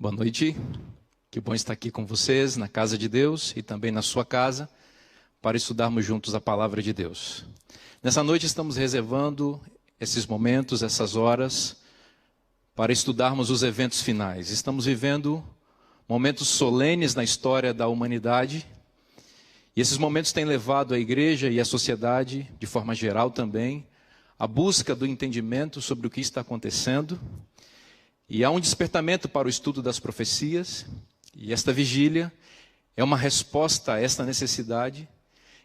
Boa noite, que bom estar aqui com vocês na casa de Deus e também na sua casa para estudarmos juntos a palavra de Deus. Nessa noite estamos reservando esses momentos, essas horas para estudarmos os eventos finais. Estamos vivendo momentos solenes na história da humanidade e esses momentos têm levado a igreja e a sociedade, de forma geral também, à busca do entendimento sobre o que está acontecendo. E há um despertamento para o estudo das profecias, e esta vigília é uma resposta a esta necessidade,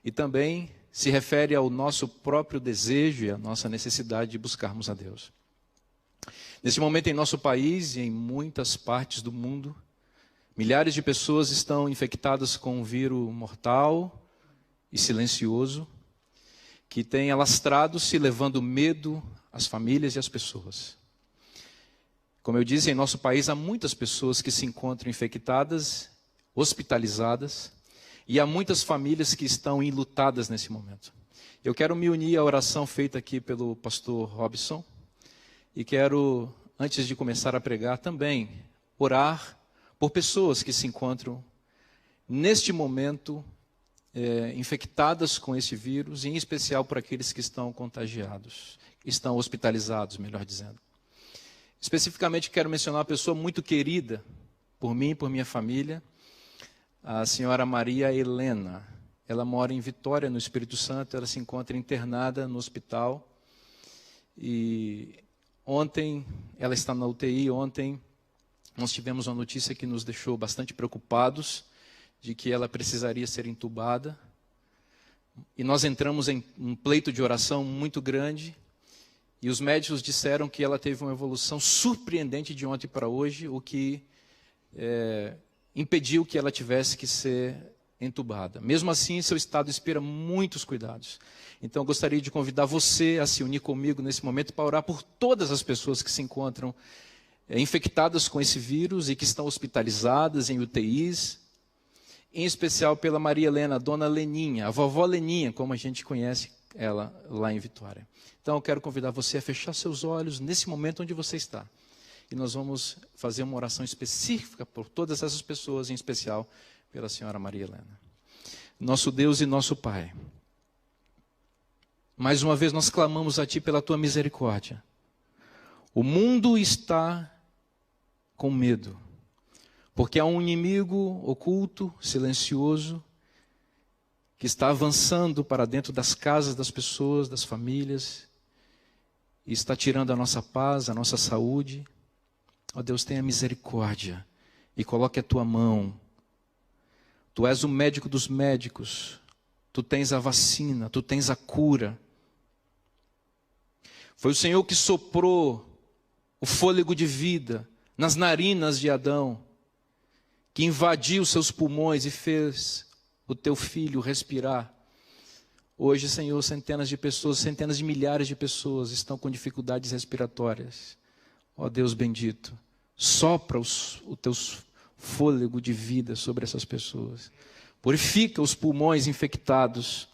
e também se refere ao nosso próprio desejo e à nossa necessidade de buscarmos a Deus. Nesse momento, em nosso país e em muitas partes do mundo, milhares de pessoas estão infectadas com um vírus mortal e silencioso, que tem alastrado-se, levando medo às famílias e às pessoas. Como eu disse, em nosso país há muitas pessoas que se encontram infectadas, hospitalizadas, e há muitas famílias que estão enlutadas nesse momento. Eu quero me unir à oração feita aqui pelo pastor Robson, e quero, antes de começar a pregar, também orar por pessoas que se encontram, neste momento, infectadas com esse vírus, e em especial por aqueles que estão contagiados, estão hospitalizados, melhor dizendo. Especificamente quero mencionar uma pessoa muito querida por mim e por minha família, a senhora Maria Helena. Ela mora em Vitória, no Espírito Santo, ela se encontra internada no hospital. E ontem, ela está na UTI, ontem nós tivemos uma notícia que nos deixou bastante preocupados, de que ela precisaria ser entubada. E nós entramos em um pleito de oração muito grande, e os médicos disseram que ela teve uma evolução surpreendente de ontem para hoje, o que impediu que ela tivesse que ser entubada. Mesmo assim, seu estado inspira muitos cuidados. Então, eu gostaria de convidar você a se unir comigo nesse momento para orar por todas as pessoas que se encontram infectadas com esse vírus e que estão hospitalizadas em UTIs, em especial pela Maria Helena, a dona Leninha, a vovó Leninha, como a gente conhece ela lá em Vitória. Então eu quero convidar você a fechar seus olhos nesse momento onde você está. E nós vamos fazer uma oração específica por todas essas pessoas, em especial pela senhora Maria Helena. Nosso Deus e nosso Pai, mais uma vez nós clamamos a Ti pela Tua misericórdia. O mundo está com medo, porque há um inimigo oculto, silencioso, que está avançando para dentro das casas das pessoas, das famílias, e está tirando a nossa paz, a nossa saúde. Ó Deus, tenha misericórdia e coloque a Tua mão. Tu és o médico dos médicos, Tu tens a vacina, Tu tens a cura. Foi o Senhor que soprou o fôlego de vida nas narinas de Adão, que invadiu seus pulmões e fez o Teu filho respirar. Hoje, Senhor, centenas de pessoas, centenas de milhares de pessoas estão com dificuldades respiratórias. Ó Deus bendito, sopra o Teu fôlego de vida sobre essas pessoas. Purifica os pulmões infectados.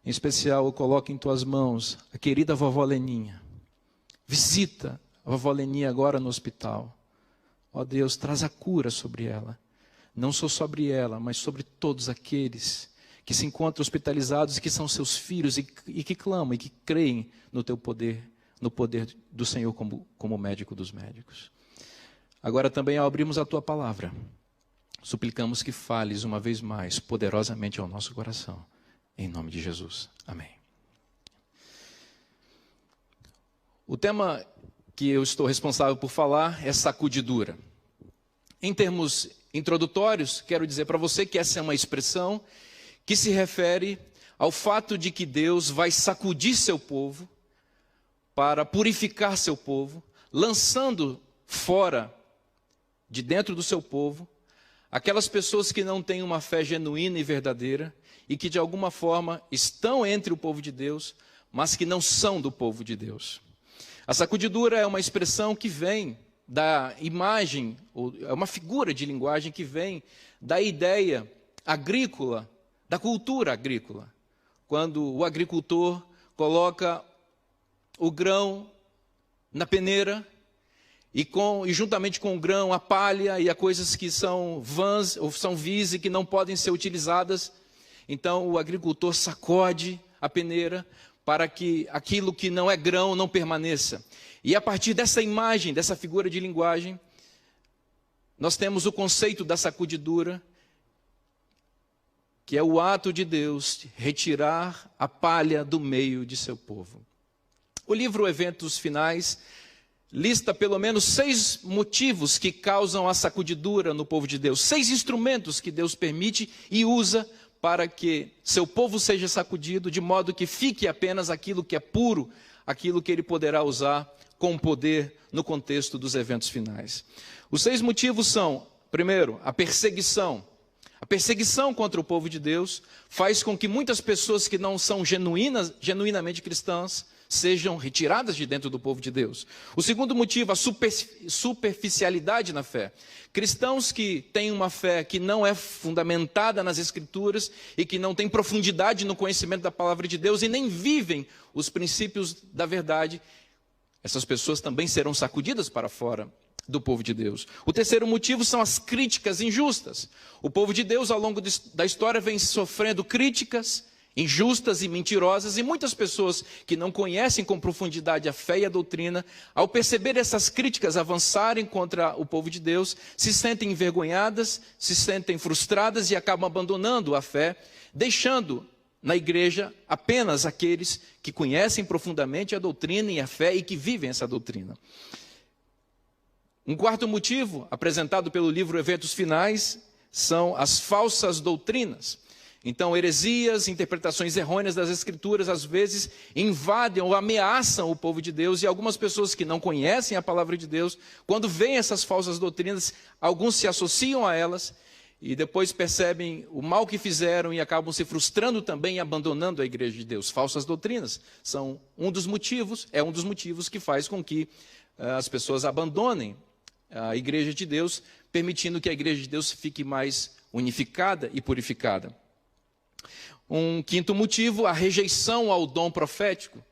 Em especial, eu coloco em Tuas mãos a querida vovó Leninha. Visita a vovó Leninha agora no hospital. Ó Deus, traz a cura sobre ela. Não só sobre ela, mas sobre todos aqueles que se encontram hospitalizados e que são seus filhos e que clamam e que creem no Teu poder, no poder do Senhor como médico dos médicos. Agora também, ao abrirmos a Tua palavra, suplicamos que fales uma vez mais poderosamente ao nosso coração. Em nome de Jesus. Amém. O tema que eu estou responsável por falar é sacudidura. Em termos introdutórios, quero dizer para você que essa é uma expressão que se refere ao fato de que Deus vai sacudir seu povo para purificar seu povo, lançando fora de dentro do seu povo aquelas pessoas que não têm uma fé genuína e verdadeira e que de alguma forma estão entre o povo de Deus, mas que não são do povo de Deus. A sacudidura é uma expressão que vem da imagem, ou é uma figura de linguagem que vem da ideia agrícola, da cultura agrícola. Quando o agricultor coloca o grão na peneira e juntamente com o grão, a palha e a coisas que são vãs ou são vis e que não podem ser utilizadas. Então o agricultor sacode a peneira para que aquilo que não é grão não permaneça. E a partir dessa imagem, dessa figura de linguagem, nós temos o conceito da sacudidura, que é o ato de Deus retirar a palha do meio de seu povo. O livro Eventos Finais lista pelo menos 6 motivos que causam a sacudidura no povo de Deus. 6 instrumentos que Deus permite e usa para que seu povo seja sacudido, de modo que fique apenas aquilo que é puro, aquilo que ele poderá usar com poder no contexto dos eventos finais. Os 6 motivos são, primeiro, a perseguição. A perseguição contra o povo de Deus faz com que muitas pessoas que não são genuinamente cristãs sejam retiradas de dentro do povo de Deus. O segundo motivo, a superficialidade na fé. Cristãos que têm uma fé que não é fundamentada nas Escrituras e que não têm profundidade no conhecimento da palavra de Deus e nem vivem os princípios da verdade, essas pessoas também serão sacudidas para fora do povo de Deus. O terceiro motivo são as críticas injustas. O povo de Deus, ao longo da história, vem sofrendo críticas injustas e mentirosas, e muitas pessoas que não conhecem com profundidade a fé e a doutrina, ao perceber essas críticas avançarem contra o povo de Deus, se sentem envergonhadas, se sentem frustradas e acabam abandonando a fé, deixando na igreja apenas aqueles que conhecem profundamente a doutrina e a fé e que vivem essa doutrina. Um quarto motivo, apresentado pelo livro Eventos Finais, são as falsas doutrinas. Então, heresias, interpretações errôneas das Escrituras, às vezes, invadem ou ameaçam o povo de Deus, e algumas pessoas que não conhecem a palavra de Deus, quando veem essas falsas doutrinas, alguns se associam a elas, e depois percebem o mal que fizeram e acabam se frustrando também e abandonando a igreja de Deus. Falsas doutrinas são um dos motivos que faz com que as pessoas abandonem a igreja de Deus, permitindo que a igreja de Deus fique mais unificada e purificada. Um quinto motivo, a rejeição ao dom profético.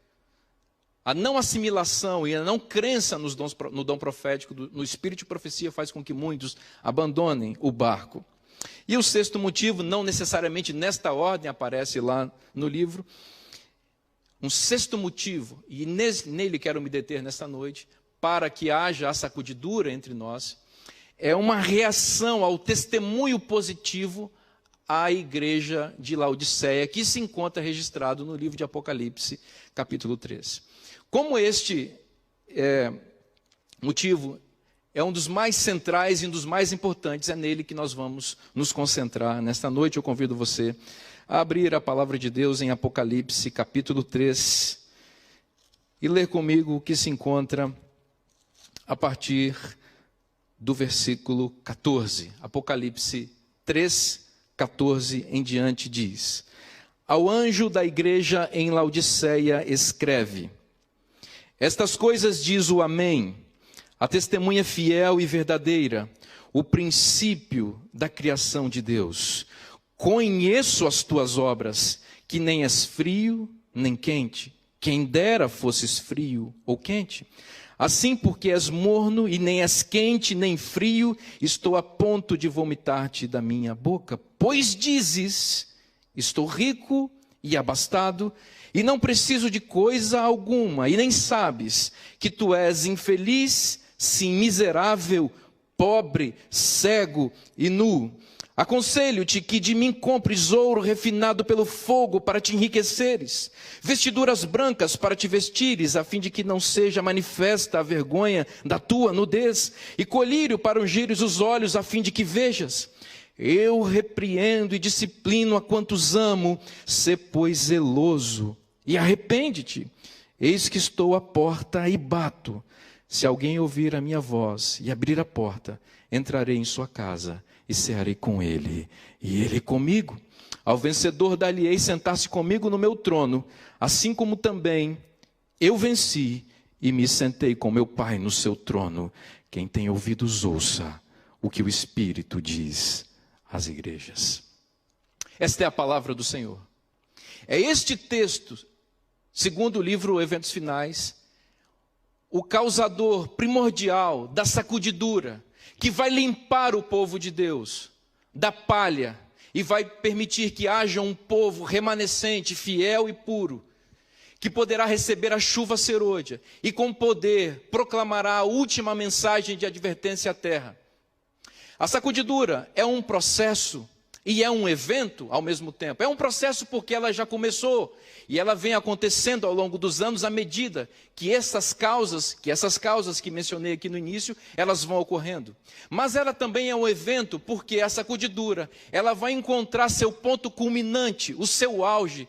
A não assimilação e a não crença no dom profético, no espírito de profecia, faz com que muitos abandonem o barco. E o sexto motivo, não necessariamente nesta ordem, aparece lá no livro. Um sexto motivo, e nele quero me deter nesta noite, para que haja a sacudidura entre nós, é uma reação ao testemunho positivo à igreja de Laodiceia, que se encontra registrado no livro de Apocalipse, capítulo 3. Como este motivo é um dos mais centrais e um dos mais importantes, é nele que nós vamos nos concentrar. Nesta noite eu convido você a abrir a palavra de Deus em Apocalipse, capítulo 3, e ler comigo o que se encontra a partir do versículo 14. Apocalipse 3, 14 em diante diz: Ao anjo da igreja em Laodiceia escreve: Estas coisas diz o Amém, a testemunha fiel e verdadeira, o princípio da criação de Deus. Conheço as tuas obras, que nem és frio nem quente. Quem dera fosses frio ou quente. Assim, porque és morno e nem és quente nem frio, estou a ponto de vomitar-te da minha boca. Pois dizes, estou rico e abastado, e não preciso de coisa alguma, e nem sabes que tu és infeliz, sim, miserável, pobre, cego e nu. Aconselho-te que de mim compres ouro refinado pelo fogo para te enriqueceres, vestiduras brancas para te vestires, a fim de que não seja manifesta a vergonha da tua nudez, e colírio para ungires os olhos, a fim de que vejas. Eu repreendo e disciplino a quantos amo, sê pois zeloso e arrepende-te. Eis que estou à porta e bato. Se alguém ouvir a minha voz e abrir a porta, entrarei em sua casa e cearei com ele, e ele comigo. Ao vencedor dar-lhe-ei sentar-se comigo no meu trono, assim como também eu venci e me sentei com meu Pai no seu trono. Quem tem ouvidos, ouça o que o Espírito diz às igrejas. Esta é a palavra do Senhor. É este texto, segundo o livro Eventos Finais, o causador primordial da sacudidura, que vai limpar o povo de Deus da palha e vai permitir que haja um povo remanescente, fiel e puro, que poderá receber a chuva serôdia e com poder proclamará a última mensagem de advertência à terra. A sacudidura é um processo e é um evento ao mesmo tempo. É um processo porque ela já começou e ela vem acontecendo ao longo dos anos à medida que essas causas que mencionei aqui no início, elas vão ocorrendo. Mas ela também é um evento porque a sacudidura, ela vai encontrar seu ponto culminante, o seu auge,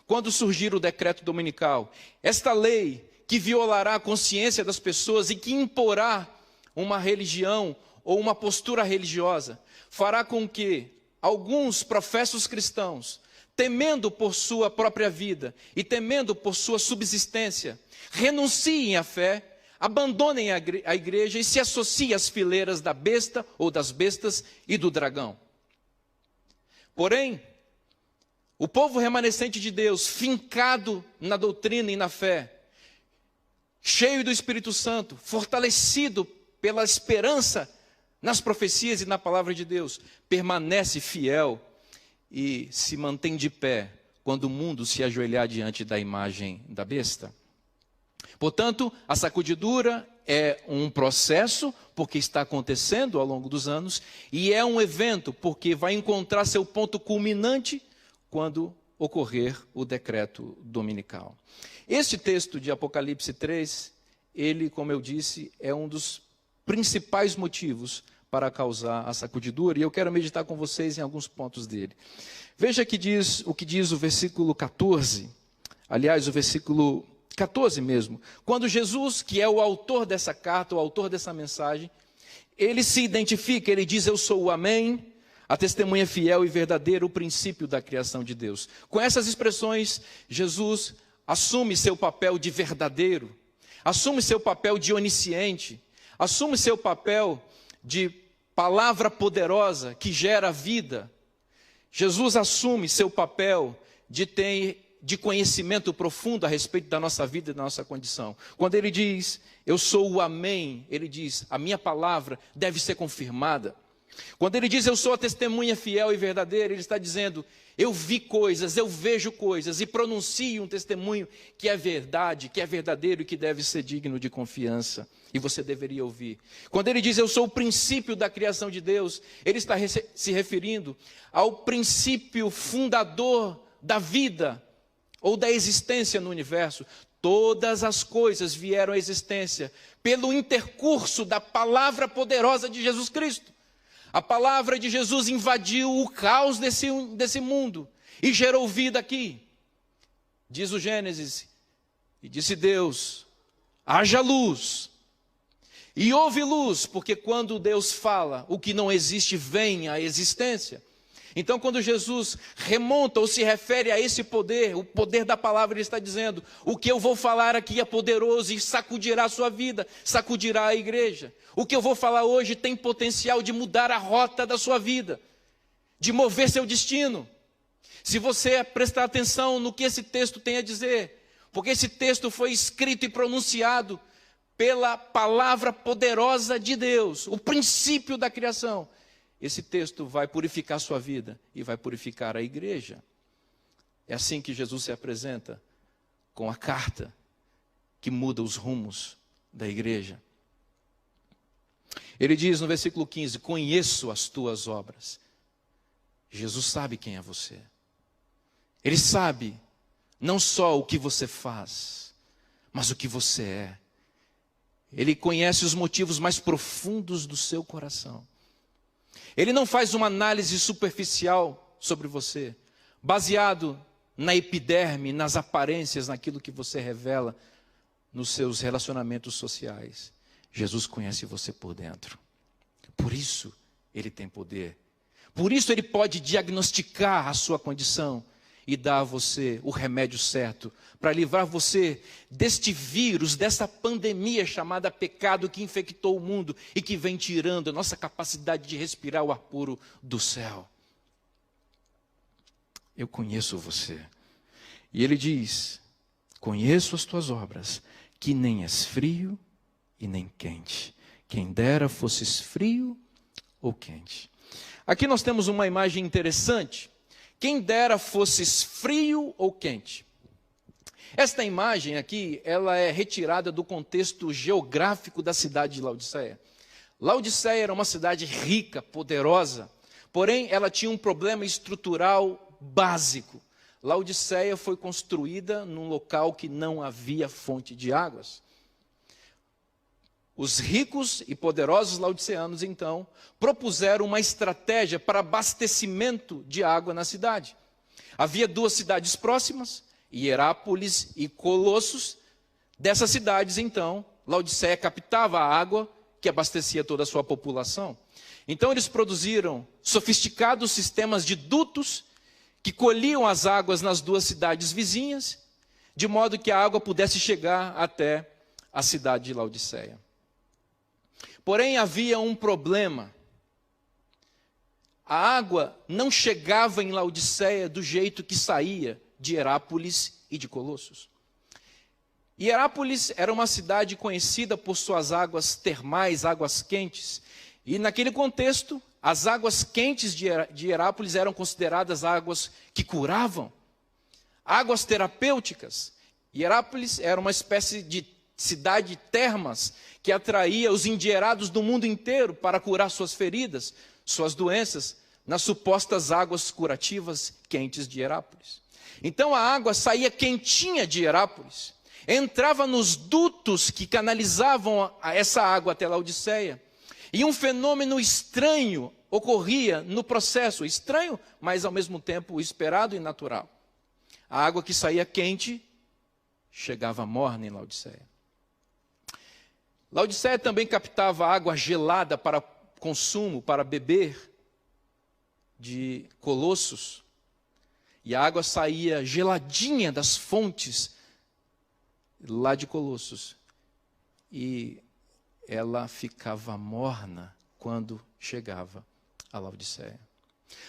quando surgir o decreto dominical. Esta lei que violará a consciência das pessoas e que imporá uma religião ou uma postura religiosa, fará com que alguns professos cristãos, temendo por sua própria vida e temendo por sua subsistência, renunciem à fé, abandonem a igreja e se associem às fileiras da besta ou das bestas e do dragão. Porém, o povo remanescente de Deus, fincado na doutrina e na fé, cheio do Espírito Santo, fortalecido pela esperança nas profecias e na palavra de Deus, permanece fiel e se mantém de pé quando o mundo se ajoelhar diante da imagem da besta. Portanto, a sacudidura é um processo, porque está acontecendo ao longo dos anos, e é um evento, porque vai encontrar seu ponto culminante quando ocorrer o decreto dominical. Este texto de Apocalipse 3, ele, como eu disse, é um dos principais motivos para causar a sacudidura, e eu quero meditar com vocês em alguns pontos dele. Veja o que diz o versículo 14, aliás, o versículo 14 mesmo, quando Jesus, que é o autor dessa carta, o autor dessa mensagem, ele se identifica, ele diz: eu sou o Amém, a testemunha fiel e verdadeira, o princípio da criação de Deus. Com essas expressões, Jesus assume seu papel de verdadeiro, assume seu papel de onisciente, assume seu papel de palavra poderosa que gera vida. Jesus assume seu papel de conhecimento profundo a respeito da nossa vida e da nossa condição. Quando ele diz, eu sou o Amém, ele diz, a minha palavra deve ser confirmada. Quando ele diz, eu sou a testemunha fiel e verdadeira, ele está dizendo, eu vi coisas, eu vejo coisas e pronuncio um testemunho que é verdade, que é verdadeiro e que deve ser digno de confiança. E você deveria ouvir. Quando ele diz, eu sou o princípio da criação de Deus, ele está se referindo ao princípio fundador da vida ou da existência no universo. Todas as coisas vieram à existência pelo intercurso da palavra poderosa de Jesus Cristo. A palavra de Jesus invadiu o caos desse mundo e gerou vida aqui. Diz o Gênesis, e disse Deus, haja luz. E houve luz, porque quando Deus fala, o que não existe vem à existência. Então, quando Jesus remonta ou se refere a esse poder, o poder da palavra, ele está dizendo, o que eu vou falar aqui é poderoso e sacudirá a sua vida, sacudirá a igreja. O que eu vou falar hoje tem potencial de mudar a rota da sua vida, de mover seu destino. Se você prestar atenção no que esse texto tem a dizer, porque esse texto foi escrito e pronunciado pela palavra poderosa de Deus, o princípio da criação. Esse texto vai purificar sua vida e vai purificar a igreja. É assim que Jesus se apresenta com a carta que muda os rumos da igreja. Ele diz no versículo 15, conheço as tuas obras. Jesus sabe quem é você. Ele sabe não só o que você faz, mas o que você é. Ele conhece os motivos mais profundos do seu coração. Ele não faz uma análise superficial sobre você, baseado na epiderme, nas aparências, naquilo que você revela nos seus relacionamentos sociais. Jesus conhece você por dentro. Por isso ele tem poder. Por isso ele pode diagnosticar a sua condição e dar a você o remédio certo para livrar você deste vírus, dessa pandemia chamada pecado que infectou o mundo e que vem tirando a nossa capacidade de respirar o ar puro do céu. Eu conheço você. E ele diz, conheço as tuas obras, que nem és frio e nem quente. Quem dera fosses frio ou quente. Aqui nós temos uma imagem interessante. Quem dera fosses frio ou quente. Esta imagem aqui, ela é retirada do contexto geográfico da cidade de Laodiceia. Laodiceia era uma cidade rica, poderosa, porém ela tinha um problema estrutural básico. Laodiceia foi construída num local que não havia fonte de águas. Os ricos e poderosos laodiceanos, então, propuseram uma estratégia para abastecimento de água na cidade. Havia duas cidades próximas, Hierápolis e Colossos. Dessas cidades, então, Laodiceia captava a água que abastecia toda a sua população. Então, eles produziram sofisticados sistemas de dutos que colhiam as águas nas duas cidades vizinhas, de modo que a água pudesse chegar até a cidade de Laodiceia. Porém, havia um problema. A água não chegava em Laodiceia do jeito que saía de Hierápolis e de Colossos. Hierápolis era uma cidade conhecida por suas águas termais, águas quentes. E naquele contexto, as águas quentes de Hierápolis eram consideradas águas que curavam, águas terapêuticas. Hierápolis era uma espécie de cidade de termas que atraía os endinheirados do mundo inteiro para curar suas feridas, suas doenças, nas supostas águas curativas quentes de Hierápolis. Então a água saía quentinha de Hierápolis, entrava nos dutos que canalizavam essa água até Laodiceia, e um fenômeno estranho ocorria no processo, estranho, mas ao mesmo tempo esperado e natural. A água que saía quente chegava morna em Laodiceia. Laodiceia também captava água gelada para consumo, para beber, de Colossos. E a água saía geladinha das fontes lá de Colossos. E ela ficava morna quando chegava a Laodiceia.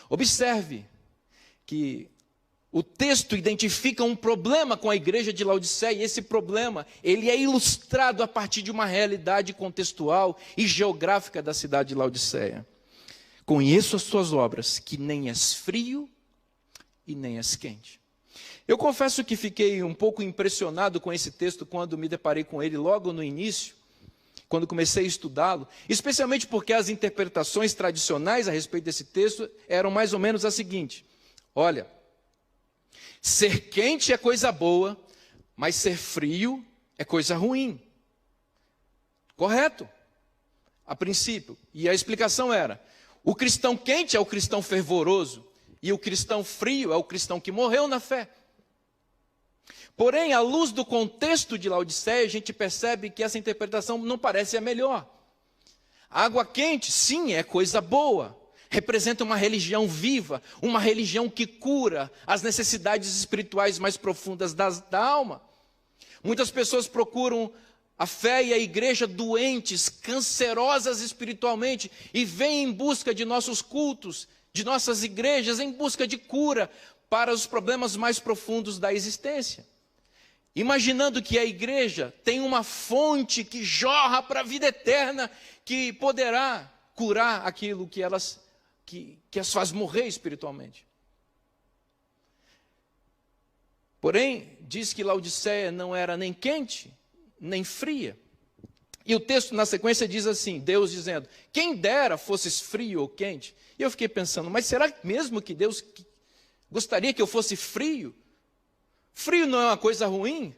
Observe que o texto identifica um problema com a igreja de Laodiceia, e esse problema ele é ilustrado a partir de uma realidade contextual e geográfica da cidade de Laodiceia. Conheço as tuas obras, que nem és frio e nem és quente. Eu confesso que fiquei um pouco impressionado com esse texto quando me deparei com ele logo no início, quando comecei a estudá-lo, especialmente porque as interpretações tradicionais a respeito desse texto eram mais ou menos a seguinte: olha, ser quente é coisa boa, mas ser frio é coisa ruim. Correto? A princípio. E a explicação era: o cristão quente é o cristão fervoroso, e o cristão frio é o cristão que morreu na fé. Porém, à luz do contexto de Laodiceia, a gente percebe que essa interpretação não parece a melhor. A água quente, sim, é coisa boa. Representa uma religião viva, uma religião que cura as necessidades espirituais mais profundas da alma. Muitas pessoas procuram a fé e a igreja doentes, cancerosas espiritualmente, e vêm em busca de nossos cultos, de nossas igrejas, em busca de cura para os problemas mais profundos da existência. Imaginando que a igreja tem uma fonte que jorra para a vida eterna, que poderá curar aquilo que as faz morrer espiritualmente. Porém, diz que Laodiceia não era nem quente, nem fria. E o texto na sequência diz assim, Deus dizendo: quem dera fosses frio ou quente. E eu fiquei pensando, mas será mesmo que Deus gostaria que eu fosse frio? Frio não é uma coisa ruim?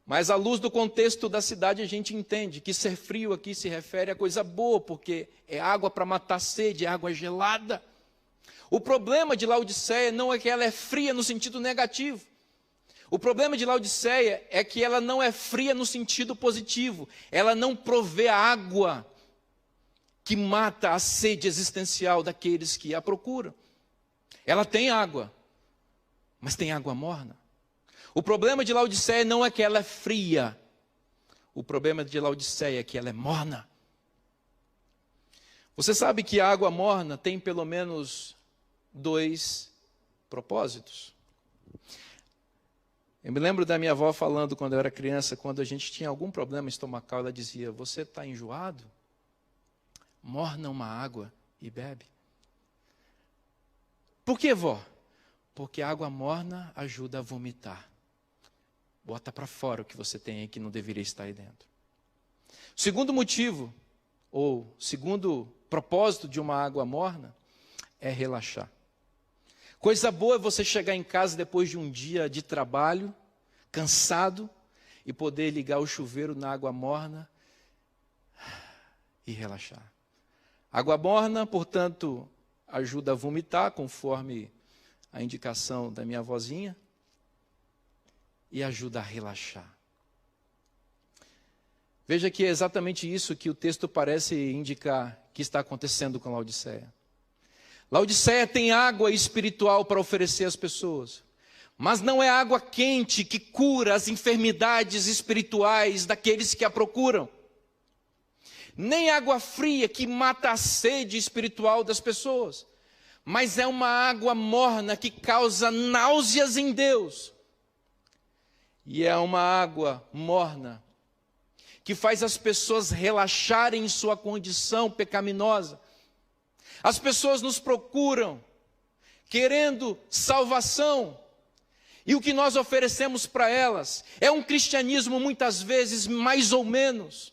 Mas à luz do contexto da cidade a gente entende que ser frio aqui se refere a coisa boa, porque é água para matar sede, é água gelada. O problema de Laodiceia não é que ela é fria no sentido negativo. O problema de Laodiceia é que ela não é fria no sentido positivo. Ela não provê a água que mata a sede existencial daqueles que a procuram. Ela tem água, mas tem água morna. O problema de Laodiceia não é que ela é fria. O problema de Laodiceia é que ela é morna. Você sabe que a água morna tem pelo menos 2 propósitos. Eu me lembro da minha avó falando quando eu era criança, quando a gente tinha algum problema estomacal, ela dizia: você está enjoado? Morna uma água e bebe. Por que, vó? Porque a água morna ajuda a vomitar. Bota para fora o que você tem aí que não deveria estar aí dentro. Segundo motivo, ou segundo propósito de uma água morna, é relaxar. Coisa boa é você chegar em casa depois de um dia de trabalho, cansado, e poder ligar o chuveiro na água morna e relaxar. Água morna, portanto, ajuda a vomitar, conforme a indicação da minha avózinha, e ajuda a relaxar. Veja que é exatamente isso que o texto parece indicar que está acontecendo com Laodiceia. Laodiceia tem água espiritual para oferecer às pessoas, mas não é água quente que cura as enfermidades espirituais daqueles que a procuram, nem água fria que mata a sede espiritual das pessoas, mas é uma água morna que causa náuseas em Deus, e é uma água morna que faz as pessoas relaxarem em sua condição pecaminosa. As pessoas nos procuram querendo salvação, e o que nós oferecemos para elas é um cristianismo muitas vezes mais ou menos.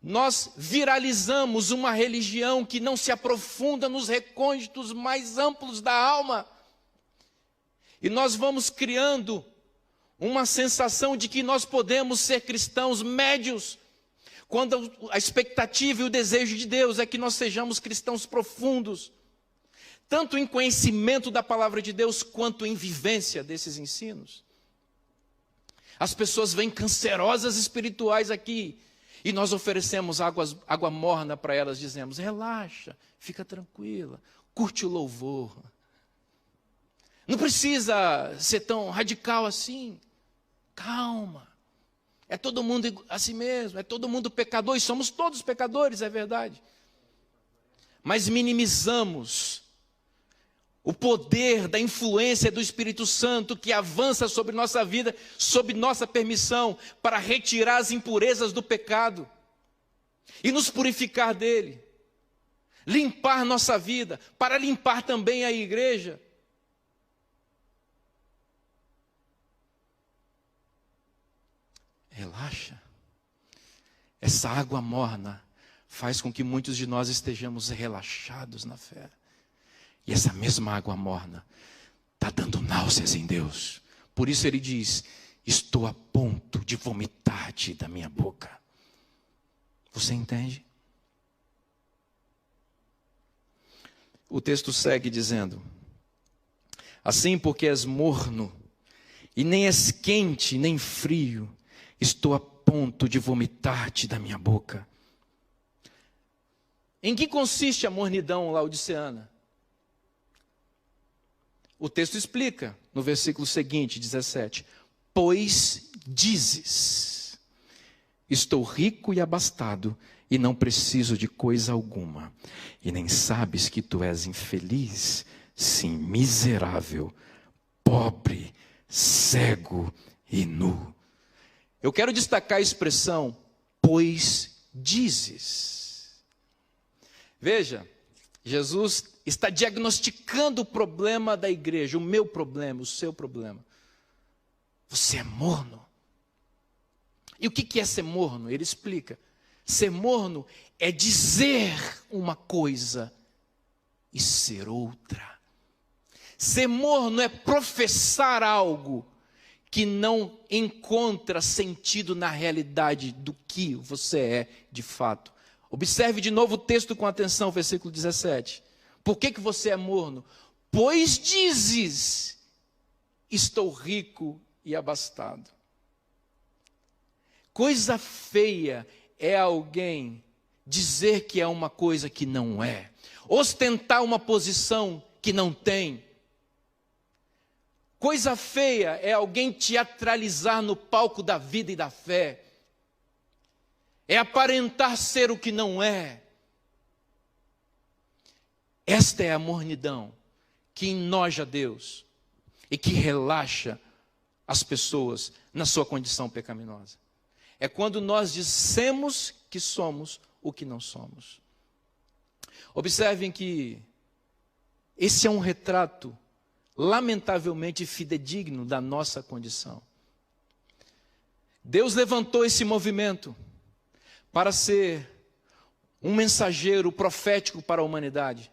Nós viralizamos uma religião que não se aprofunda nos recônditos mais amplos da alma, e nós vamos criando uma sensação de que nós podemos ser cristãos médios, quando a expectativa e o desejo de Deus é que nós sejamos cristãos profundos, tanto em conhecimento da palavra de Deus, quanto em vivência desses ensinos. As pessoas vêm cancerosas espirituais aqui, e nós oferecemos água morna para elas, dizemos: relaxa, fica tranquila, curte o louvor. Não precisa ser tão radical assim, calma. É todo mundo assim mesmo, é todo mundo pecador, e somos todos pecadores, é verdade. Mas minimizamos o poder da influência do Espírito Santo que avança sobre nossa vida, sob nossa permissão, para retirar as impurezas do pecado e nos purificar dele, limpar nossa vida, para limpar também a igreja. Relaxa. Essa água morna faz com que muitos de nós estejamos relaxados na fé. E essa mesma água morna está dando náuseas em Deus. Por isso ele diz: estou a ponto de vomitar-te da minha boca. Você entende? O texto segue dizendo: assim, porque és morno, e nem és quente, nem frio, estou a ponto de vomitar-te da minha boca. Em que consiste a mornidão laodiceana? O texto explica no versículo seguinte, 17: pois dizes, estou rico e abastado, e não preciso de coisa alguma, e nem sabes que tu és infeliz, sim, miserável, pobre, cego e nu. Eu quero destacar a expressão, pois dizes. Veja, Jesus está diagnosticando o problema da igreja, o meu problema, o seu problema. Você é morno. E o que é ser morno? Ele explica. Ser morno é dizer uma coisa e ser outra. Ser morno é professar algo que não encontra sentido na realidade do que você é de fato. Observe de novo o texto com atenção, versículo 17. Por que você é morno? Pois dizes, estou rico e abastado. Coisa feia é alguém dizer que é uma coisa que não é, ostentar uma posição que não tem. Coisa feia é alguém teatralizar no palco da vida e da fé. É aparentar ser o que não é. Esta é a mornidão que enoja Deus e que relaxa as pessoas na sua condição pecaminosa. É quando nós dissemos que somos o que não somos. Observem que esse é um retrato lamentavelmente fidedigno da nossa condição. Deus levantou esse movimento para ser um mensageiro profético para a humanidade.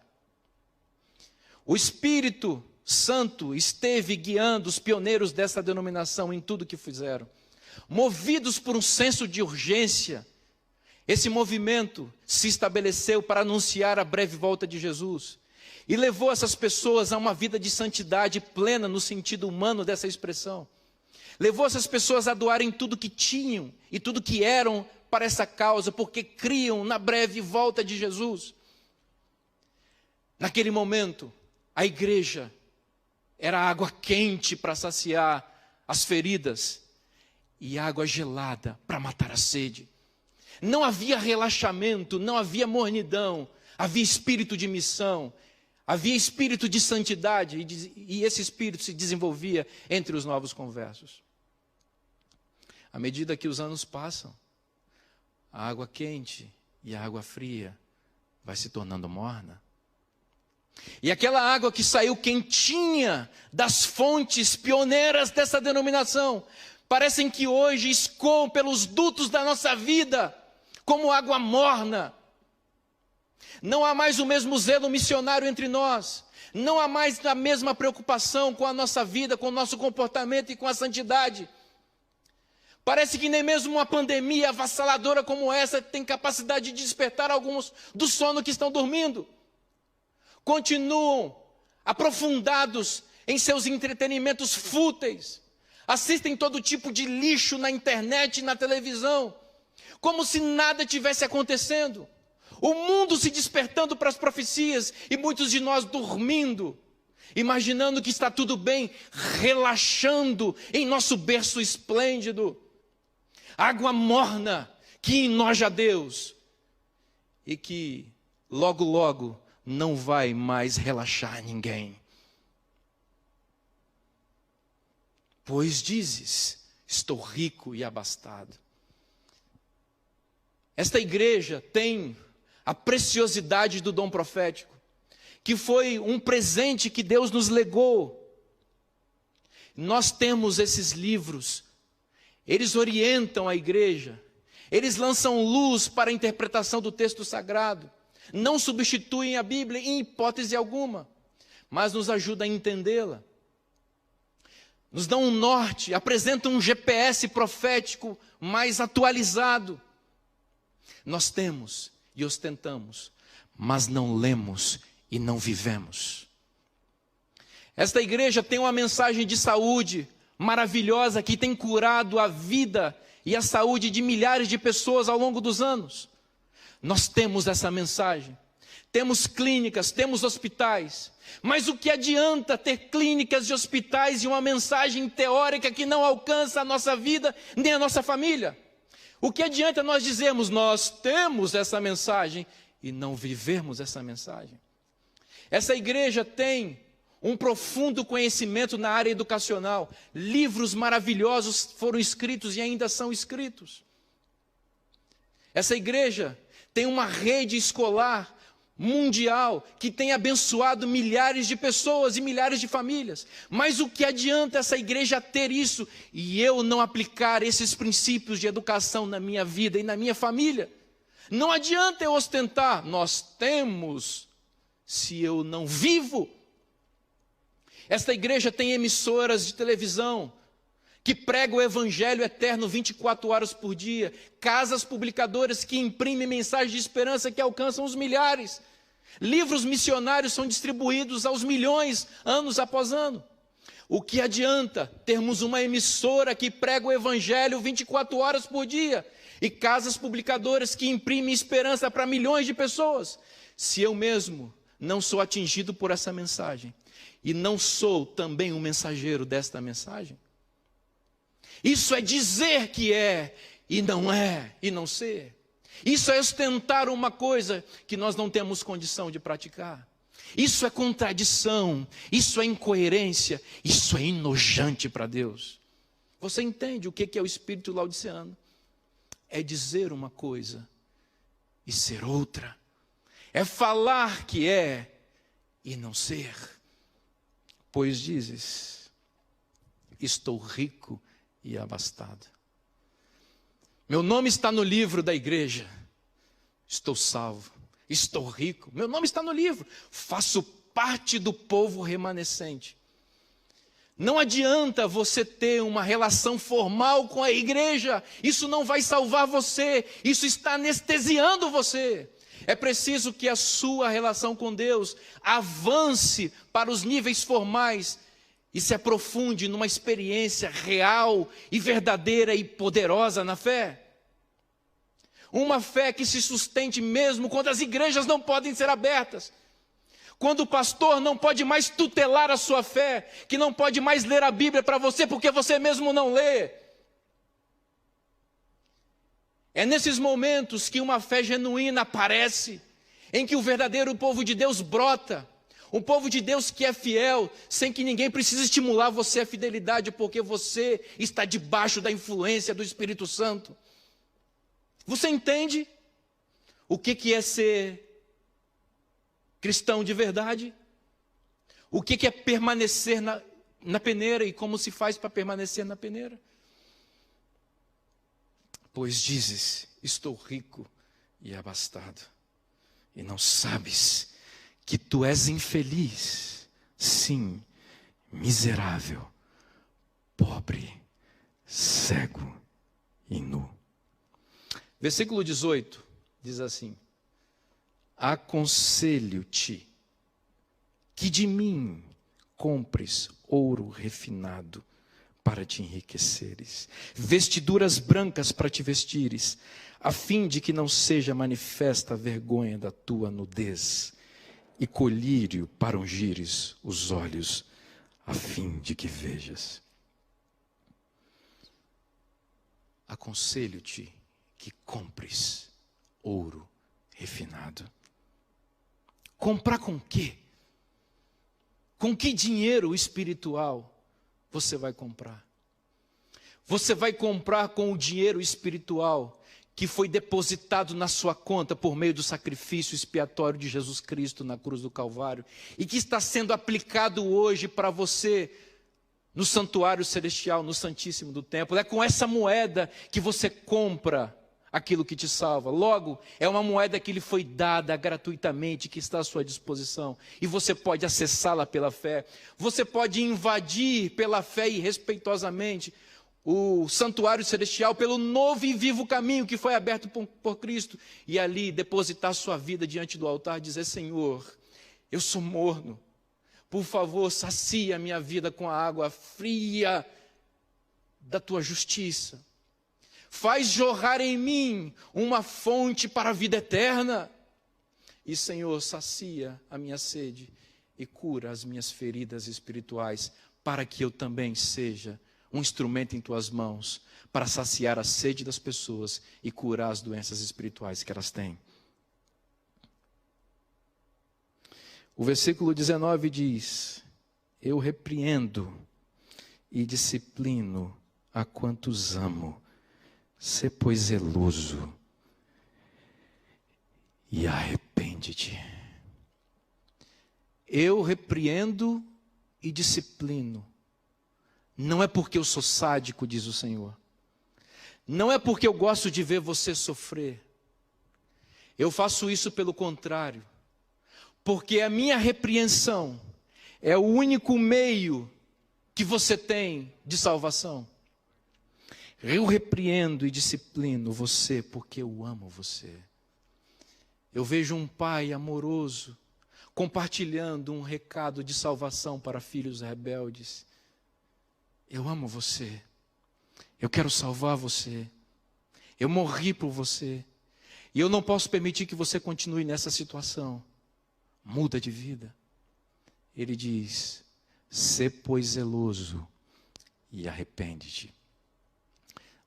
O Espírito Santo esteve guiando os pioneiros dessa denominação em tudo que fizeram. Movidos por um senso de urgência, esse movimento se estabeleceu para anunciar a breve volta de Jesus e levou essas pessoas a uma vida de santidade plena no sentido humano dessa expressão. Levou essas pessoas a doarem tudo que tinham e tudo que eram para essa causa, porque criam na breve volta de Jesus. Naquele momento, a igreja era água quente para saciar as feridas e água gelada para matar a sede. Não havia relaxamento, não havia mornidão, havia espírito de missão, havia espírito de santidade, e esse espírito se desenvolvia entre os novos conversos. À medida que os anos passam, a água quente e a água fria vai se tornando morna. E aquela água que saiu quentinha das fontes pioneiras dessa denominação, parecem que hoje escoam pelos dutos da nossa vida, como água morna. Não há mais o mesmo zelo missionário entre nós. Não há mais a mesma preocupação com a nossa vida, com o nosso comportamento e com a santidade. Parece que nem mesmo uma pandemia avassaladora como essa tem capacidade de despertar alguns do sono que estão dormindo. Continuam aprofundados em seus entretenimentos fúteis. Assistem todo tipo de lixo na internet e na televisão, como se nada tivesse acontecendo. O mundo se despertando para as profecias e muitos de nós dormindo, imaginando que está tudo bem, relaxando em nosso berço esplêndido. Água morna que enoja a Deus e que logo, logo não vai mais relaxar ninguém. Pois dizes, estou rico e abastado. Esta igreja tem a preciosidade do dom profético, que foi um presente que Deus nos legou. Nós temos esses livros, eles orientam a igreja, eles lançam luz para a interpretação do texto sagrado, não substituem a Bíblia em hipótese alguma, mas nos ajudam a entendê-la. Nos dão um norte, apresentam um GPS profético mais atualizado. Nós temos e ostentamos, mas não lemos e não vivemos. Esta igreja tem uma mensagem de saúde maravilhosa que tem curado a vida e a saúde de milhares de pessoas ao longo dos anos. Nós temos essa mensagem. Temos clínicas, temos hospitais. Mas o que adianta ter clínicas e hospitais e uma mensagem teórica que não alcança a nossa vida nem a nossa família? O que adianta nós dizermos, nós temos essa mensagem e não vivermos essa mensagem? Essa igreja tem um profundo conhecimento na área educacional. Livros maravilhosos foram escritos e ainda são escritos. Essa igreja tem uma rede escolar mundial que tem abençoado milhares de pessoas e milhares de famílias. Mas o que adianta essa igreja ter isso e eu não aplicar esses princípios de educação na minha vida e na minha família? Não adianta eu ostentar, nós temos, se eu não vivo. Esta igreja tem emissoras de televisão que pregam o evangelho eterno 24 horas por dia, casas publicadoras que imprimem mensagens de esperança que alcançam os milhares. Livros missionários são distribuídos aos milhões, anos após ano. O que adianta termos uma emissora que prega o evangelho 24 horas por dia e casas publicadoras que imprimem esperança para milhões de pessoas, se eu mesmo não sou atingido por essa mensagem e não sou também um mensageiro desta mensagem? Isso é dizer que é e não ser. Isso é ostentar uma coisa que nós não temos condição de praticar. Isso é contradição, isso é incoerência, isso é enojante para Deus. Você entende o que é o espírito laodiceano? É dizer uma coisa e ser outra. É falar que é e não ser. Pois dizes, estou rico e abastado. Meu nome está no livro da igreja. Estou salvo. Estou rico. Meu nome está no livro. Faço parte do povo remanescente. Não adianta você ter uma relação formal com a igreja. Isso não vai salvar você. Isso está anestesiando você. É preciso que a sua relação com Deus avance para os níveis formais e se aprofunde numa experiência real e verdadeira e poderosa na fé. Uma fé que se sustente mesmo quando as igrejas não podem ser abertas. Quando o pastor não pode mais tutelar a sua fé, que não pode mais ler a Bíblia para você porque você mesmo não lê. É nesses momentos que uma fé genuína aparece, em que o verdadeiro povo de Deus brota. Um povo de Deus que é fiel, sem que ninguém precise estimular você à fidelidade, porque você está debaixo da influência do Espírito Santo. Você entende o que é ser cristão de verdade? O que é permanecer na peneira e como se faz para permanecer na peneira? Pois dizes, estou rico e abastado, e não sabes que tu és infeliz, sim, miserável, pobre, cego e nu. Versículo 18 diz assim: aconselho-te que de mim compres ouro refinado para te enriqueceres, vestiduras brancas para te vestires, a fim de que não seja manifesta a vergonha da tua nudez, e colírio para ungires os olhos, a fim de que vejas. Aconselho-te que compres ouro refinado. Comprar com quê? Com que dinheiro espiritual você vai comprar? Você vai comprar com o dinheiro espiritual que foi depositado na sua conta por meio do sacrifício expiatório de Jesus Cristo na cruz do Calvário e que está sendo aplicado hoje para você no santuário celestial, no Santíssimo do Templo. É com essa moeda que você compra aquilo que te salva. Logo, é uma moeda que lhe foi dada gratuitamente, que está à sua disposição. E você pode acessá-la pela fé. Você pode invadir pela fé e respeitosamente o santuário celestial pelo novo e vivo caminho que foi aberto por Cristo. E ali depositar sua vida diante do altar e dizer: Senhor, eu sou morno. Por favor, sacia a minha vida com a água fria da tua justiça. Faz jorrar em mim uma fonte para a vida eterna. E, Senhor, sacia a minha sede e cura as minhas feridas espirituais, para que eu também seja um instrumento em tuas mãos, para saciar a sede das pessoas e curar as doenças espirituais que elas têm. O versículo 19 diz: eu repreendo e disciplino a quantos amo. Sê, pois, zeloso e arrepende-te. Eu repreendo e disciplino. Não é porque eu sou sádico, diz o Senhor. Não é porque eu gosto de ver você sofrer. Eu faço isso pelo contrário. Porque a minha repreensão é o único meio que você tem de salvação. Eu repreendo e disciplino você porque eu amo você. Eu vejo um pai amoroso compartilhando um recado de salvação para filhos rebeldes. Eu amo você. Eu quero salvar você. Eu morri por você. E eu não posso permitir que você continue nessa situação. Muda de vida. Ele diz: sê, pois, zeloso e arrepende-te.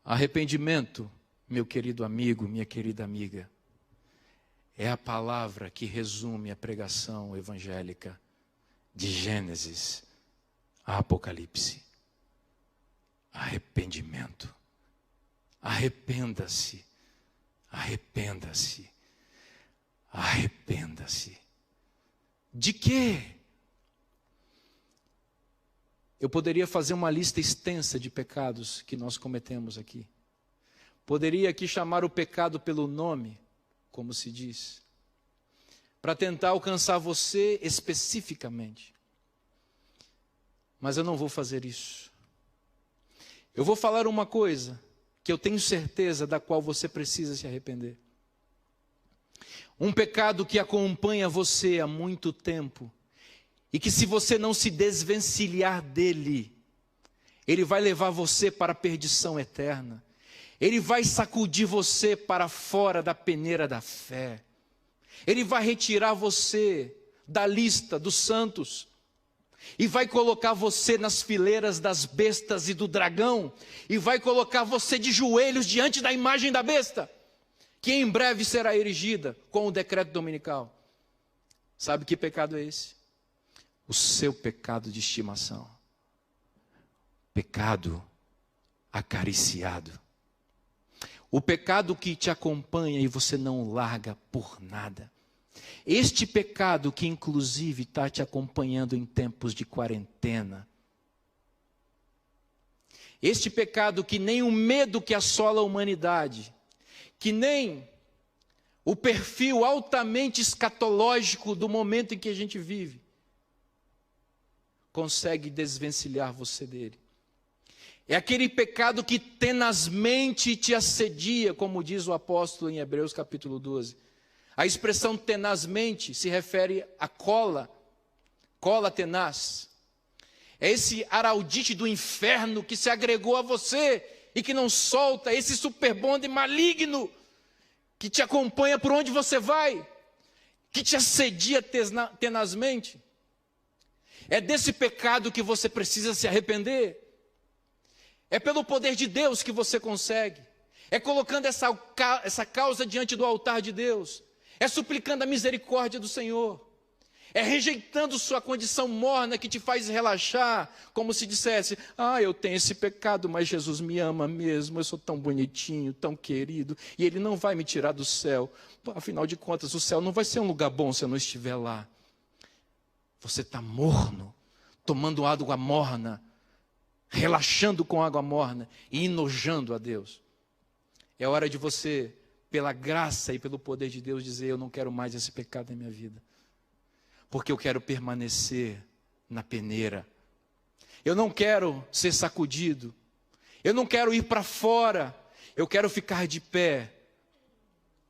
Arrependimento, meu querido amigo, minha querida amiga, é a palavra que resume a pregação evangélica de Gênesis a Apocalipse. arrependimento. Arrependa-se, arrependa-se, arrependa-se. De quê? Eu poderia fazer uma lista extensa de pecados que nós cometemos aqui. Poderia aqui chamar o pecado pelo nome, como se diz, para tentar alcançar você especificamente. Mas eu não vou fazer isso. Eu vou falar uma coisa que eu tenho certeza da qual você precisa se arrepender. Um pecado que acompanha você há muito tempo e que, se você não se desvencilhar dele, ele vai levar você para a perdição eterna. Ele vai sacudir você para fora da peneira da fé. Ele vai retirar você da lista dos santos e vai colocar você nas fileiras das bestas e do dragão, e vai colocar você de joelhos diante da imagem da besta, que em breve será erigida com o decreto dominical. Sabe que pecado é esse? O seu pecado de estimação. Pecado acariciado. O pecado que te acompanha e você não larga por nada. Este pecado que inclusive está te acompanhando em tempos de quarentena. Este pecado que nem o medo que assola a humanidade, que nem o perfil altamente escatológico do momento em que a gente vive, consegue desvencilhar você dele. É aquele pecado que tenazmente te assedia, como diz o apóstolo em Hebreus capítulo 12. A expressão tenazmente se refere a cola tenaz. É esse araldite do inferno que se agregou a você e que não solta, esse superbonde maligno que te acompanha por onde você vai, que te assedia tenazmente. É desse pecado que você precisa se arrepender. É pelo poder de Deus que você consegue. É colocando essa causa diante do altar de Deus. É suplicando a misericórdia do Senhor. É rejeitando sua condição morna que te faz relaxar, como se dissesse: eu tenho esse pecado, mas Jesus me ama mesmo, eu sou tão bonitinho, tão querido, e Ele não vai me tirar do céu. Afinal de contas, o céu não vai ser um lugar bom se eu não estiver lá. Você está morno, tomando água morna, relaxando com água morna e enojando a Deus. É hora de você, pela graça e pelo poder de Deus, dizer: eu não quero mais esse pecado na minha vida. Porque eu quero permanecer na peneira. Eu não quero ser sacudido. Eu não quero ir para fora. Eu quero ficar de pé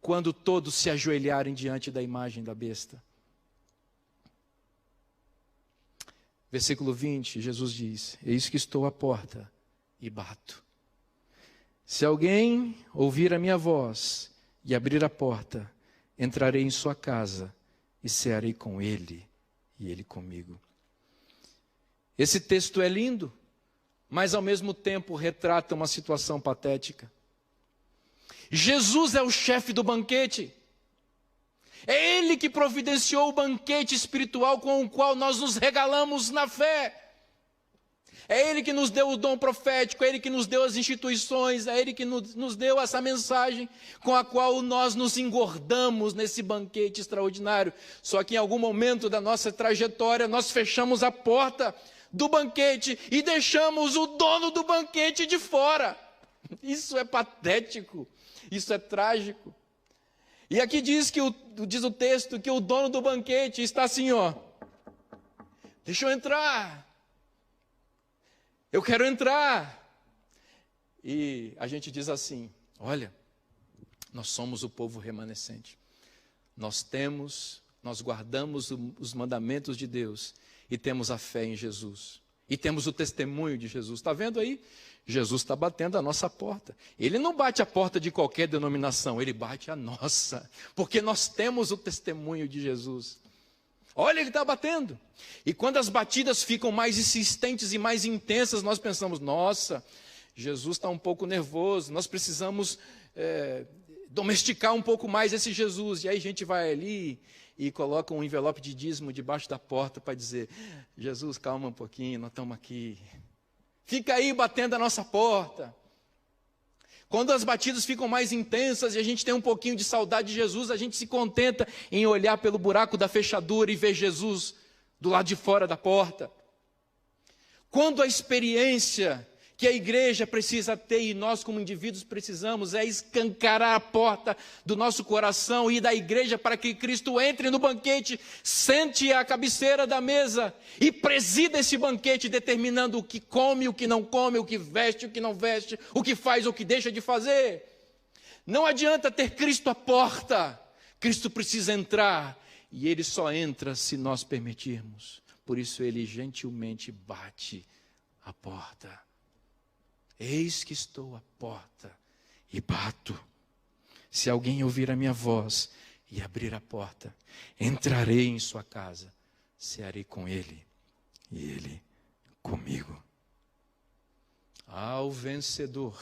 quando todos se ajoelharem diante da imagem da besta. Versículo 20, Jesus diz: eis que estou à porta e bato. Se alguém ouvir a minha voz e abrir a porta, entrarei em sua casa e cearei com ele e ele comigo. Esse texto é lindo, mas ao mesmo tempo retrata uma situação patética. Jesus é o chefe do banquete. É Ele que providenciou o banquete espiritual com o qual nós nos regalamos na fé. É Ele que nos deu o dom profético, é Ele que nos deu as instituições, é Ele que nos deu essa mensagem com a qual nós nos engordamos nesse banquete extraordinário. Só que em algum momento da nossa trajetória nós fechamos a porta do banquete e deixamos o dono do banquete de fora. Isso é patético, isso é trágico. E aqui diz o texto que o dono do banquete está assim, deixa eu entrar. Eu quero entrar. E a gente diz assim: olha, nós somos o povo remanescente. Nós guardamos os mandamentos de Deus e temos a fé em Jesus. E temos o testemunho de Jesus. Está vendo aí? Jesus está batendo a nossa porta. Ele não bate a porta de qualquer denominação, ele bate a nossa. Porque nós temos o testemunho de Jesus. Olha, ele está batendo. E quando as batidas ficam mais insistentes e mais intensas, nós pensamos: nossa, Jesus está um pouco nervoso, nós precisamos domesticar um pouco mais esse Jesus. E aí a gente vai ali e coloca um envelope de dízimo debaixo da porta para dizer: Jesus, calma um pouquinho, nós estamos aqui fica aí batendo a nossa porta. Quando as batidas ficam mais intensas e a gente tem um pouquinho de saudade de Jesus, a gente se contenta em olhar pelo buraco da fechadura e ver Jesus do lado de fora da porta. Quando a experiência que a igreja precisa ter e nós como indivíduos precisamos é escancarar a porta do nosso coração e da igreja para que Cristo entre no banquete, sente à cabeceira da mesa e presida esse banquete, determinando o que come, o que não come, o que veste, o que não veste, o que faz, o que deixa de fazer. Não adianta ter Cristo à porta, Cristo precisa entrar e Ele só entra se nós permitirmos. Por isso Ele gentilmente bate a porta. Eis que estou à porta e bato. Se alguém ouvir a minha voz e abrir a porta, entrarei em sua casa, cearei com ele e ele comigo. Ao vencedor,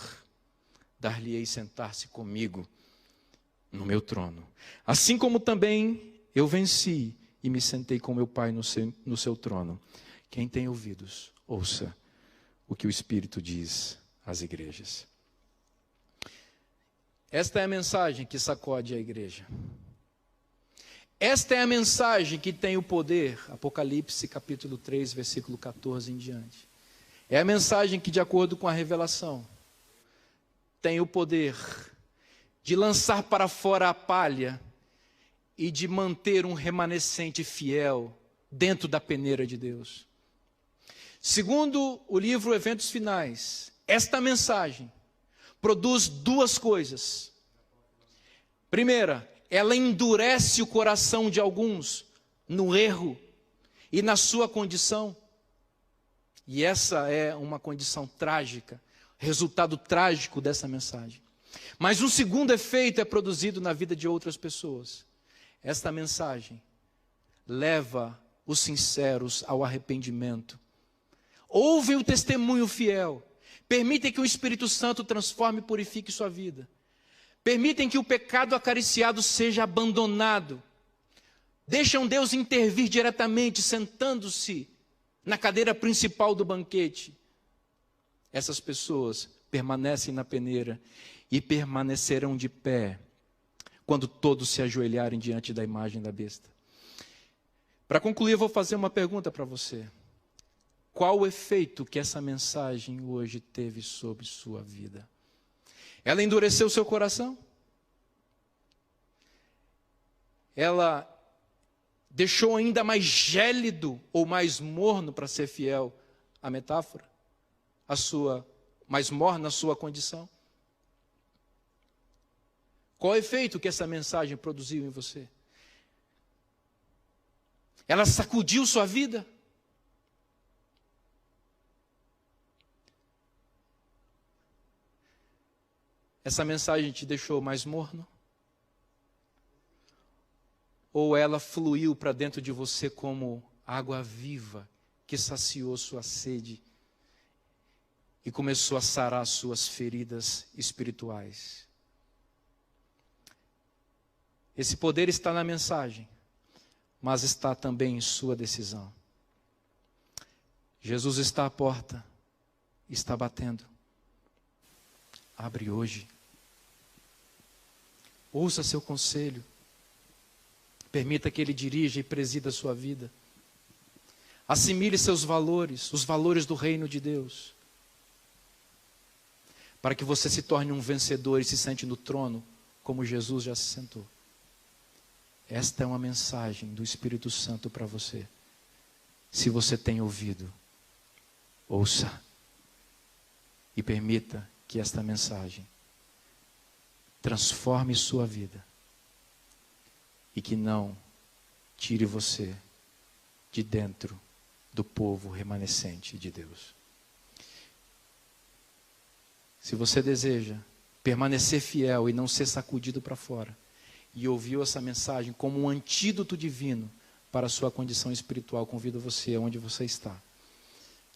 dar-lhe-ei sentar-se comigo no meu trono. Assim como também eu venci e me sentei com meu Pai no seu trono. Quem tem ouvidos, ouça o que o Espírito diz às igrejas. Esta é a mensagem que sacode a igreja. Esta é a mensagem que tem o poder, Apocalipse capítulo 3, versículo 14 em diante. É a mensagem que, de acordo com a revelação, tem o poder de lançar para fora a palha e de manter um remanescente fiel dentro da peneira de Deus. Segundo o livro Eventos Finais, esta mensagem produz duas coisas. Primeira, ela endurece o coração de alguns no erro e na sua condição. E essa é uma condição trágica, resultado trágico dessa mensagem. Mas um segundo efeito é produzido na vida de outras pessoas. Esta mensagem leva os sinceros ao arrependimento. Ouvem o testemunho fiel. Permitem que o Espírito Santo transforme e purifique sua vida. Permitem que o pecado acariciado seja abandonado. Deixam Deus intervir diretamente, sentando-se na cadeira principal do banquete. Essas pessoas permanecem na peneira e permanecerão de pé quando todos se ajoelharem diante da imagem da besta. Para concluir, eu vou fazer uma pergunta para você. Qual o efeito que essa mensagem hoje teve sobre sua vida? Ela endureceu seu coração? Ela deixou ainda mais gélido ou mais morno, para ser fiel à metáfora, a sua mais morna a sua condição? Qual o efeito que essa mensagem produziu em você? Ela sacudiu sua vida? Essa mensagem te deixou mais morno? Ou ela fluiu para dentro de você como água viva que saciou sua sede e começou a sarar suas feridas espirituais? Esse poder está na mensagem, mas está também em sua decisão. Jesus está à porta, está batendo. Abre hoje. Ouça seu conselho. Permita que Ele dirija e presida a sua vida. Assimile seus valores, os valores do reino de Deus, para que você se torne um vencedor e se sente no trono, como Jesus já se sentou. Esta é uma mensagem do Espírito Santo para você. Se você tem ouvido, ouça e permita que esta mensagem transforme sua vida e que não tire você de dentro do povo remanescente de Deus. Se você deseja permanecer fiel e não ser sacudido para fora, e ouviu essa mensagem como um antídoto divino para a sua condição espiritual, convido você, onde você está,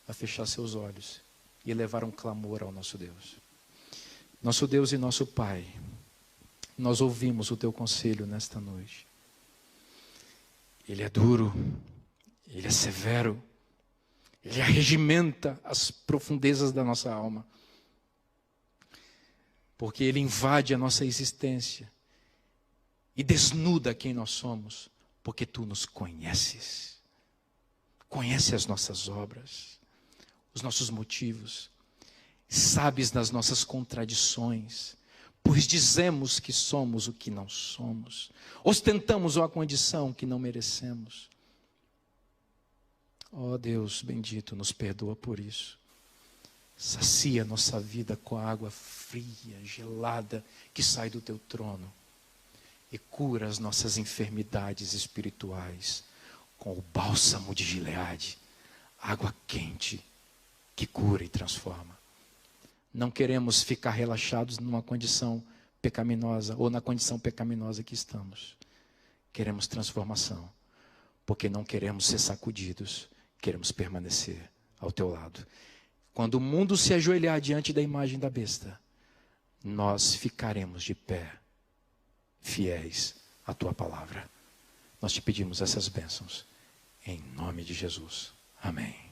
a fechar seus olhos e levar um clamor ao nosso Deus. Nosso Deus e nosso Pai, nós ouvimos o Teu conselho nesta noite. Ele é duro, Ele é severo, Ele arregimenta as profundezas da nossa alma. Porque Ele invade a nossa existência e desnuda quem nós somos, porque Tu nos conheces. Conhece as nossas obras, os nossos motivos. Sabes das nossas contradições, pois dizemos que somos o que não somos. Ostentamos uma condição que não merecemos. Ó Deus bendito, nos perdoa por isso. Sacia nossa vida com a água fria, gelada, que sai do Teu trono. E cura as nossas enfermidades espirituais com o bálsamo de Gileade, água quente que cura e transforma. Não queremos ficar relaxados numa condição pecaminosa ou na condição pecaminosa que estamos. Queremos transformação, porque não queremos ser sacudidos, queremos permanecer ao Teu lado. Quando o mundo se ajoelhar diante da imagem da besta, nós ficaremos de pé, fiéis à Tua palavra. Nós te pedimos essas bênçãos, em nome de Jesus. Amém.